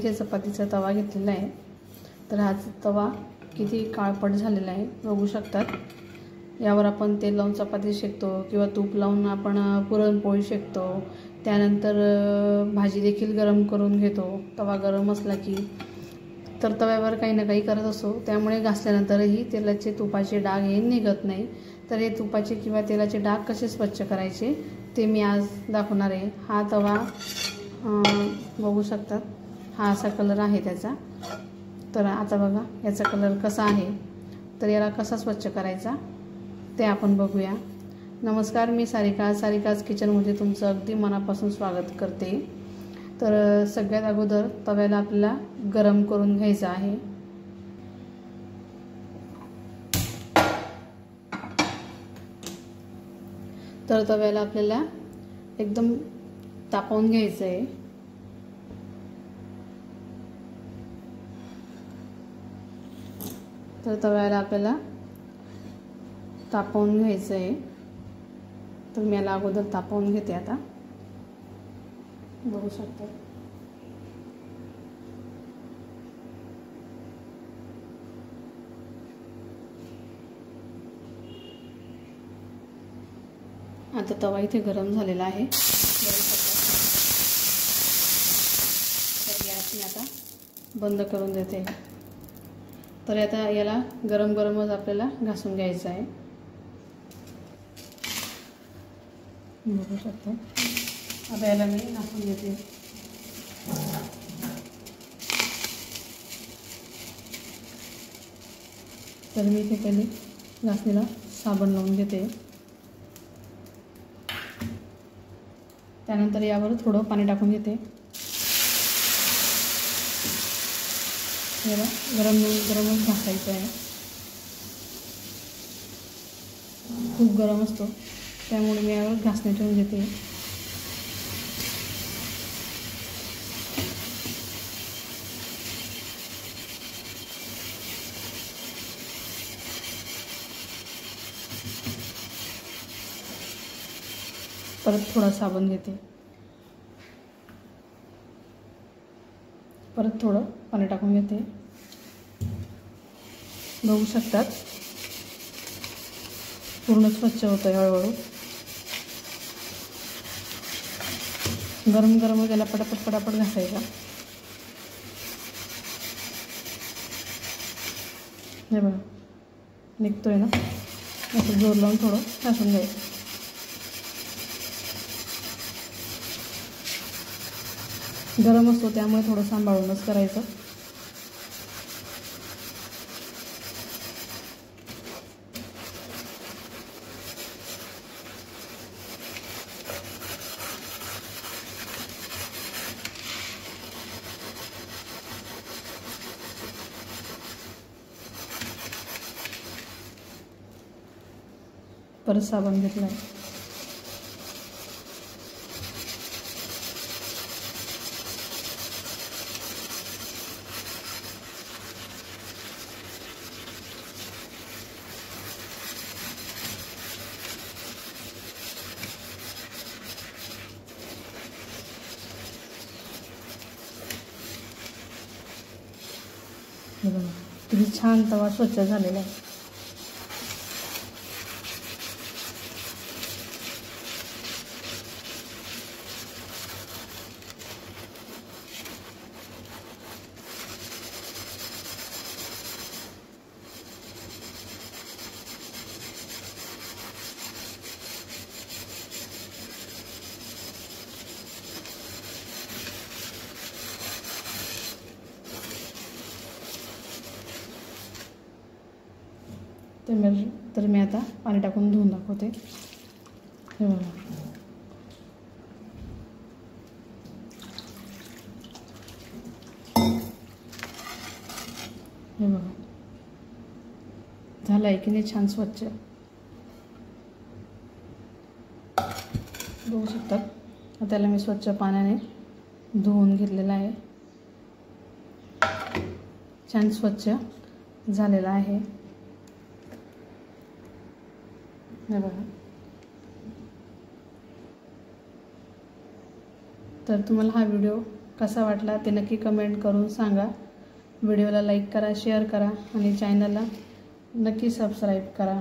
इथे चपातीचा तवा घेतलेला आहे। तर हा तवा किती काळपट झालेला आहे बघू शकतात। यावर आपण तेल लावून चपाती शेकतो किंवा तूप लावून आपण पुरणपोळी शेकतो। त्यानंतर भाजी देखील गरम करून घेतो तवा गरम असला की। तर तव्यावर काही ना काही करत असतो, त्यामुळे घासल्यानंतरही तेलाचे तुपाचे डाग हे निघत नाही। तर हे तुपाचे किंवा तेलाचे डाग कसे स्वच्छ करायचे ते मी आज दाखवणार आहे। हा तवा बघू शकतात, हा असा कलर आहे त्याचा। तर आता बघा याचा कलर कसा आहे, तर याला कसा स्वच्छ करायचा ते आपण बघूया। नमस्कार, मी सारिकाज किचनमध्ये तुमचं अगदी मनापासून स्वागत करते। तर सगळ्यात अगोदर तव्याला आपल्याला गरम करून घ्यायचं आहे। तर तव्याला आपल्याला एकदम तापवून घ्यायचं आहे। तर तव्याला आपल्याला तापवून घ्यायचं आहे। तर मी याला अगोदर तापवून घेते। आता बघू शकता आता तवा इथे गरम झालेला आहे, बघू शकता। तर गॅस मी आता बंद करून देते। तर आता याला गरम गरमच आपल्याला घासून घ्यायचं आहे, बघू शकता। आता याला मी घासून घेते। तर मी इथे पहिले घासणीला साबण लावून घेते। त्यानंतर यावर थोडं पाणी टाकून घेते। याला गरमच घासायचं आहे, खूप गरम असतो त्यामुळे मी यावर घासणी ठेवून घेते। परत थोडा साबण घेते, परत थोडं पाणी टाकून घेते। बघू शकतात पूर्ण स्वच्छ होतं हळूहळू। गरम गरम त्याला पटापट घासायचा। हे बघा निघतोय ना, असं जोर लावून थोडं घासून घ्यायचं। गरम असतो त्यामुळे थोडं सांभाळूनच करायचं। परत साबण घेतला आहे। किती छान तवा स्वच्छ झालेला आहे। तर मी आता पाणी टाकून धुवून दाखवते। हे बघा झालं आहे की नाही छान स्वच्छ, बघू शकतात। आता त्याला मी स्वच्छ पाण्याने धुवून घेतलेला आहे, छान स्वच्छ झालेला आहे। हे बघा। तर तुम्हाला हा व्हिडिओ कसा वाटला ते नक्की कमेंट करून सांगा। व्हिडिओला लाईक करा, शेअर करा आणि चॅनलला नक्की सबस्क्राईब करा।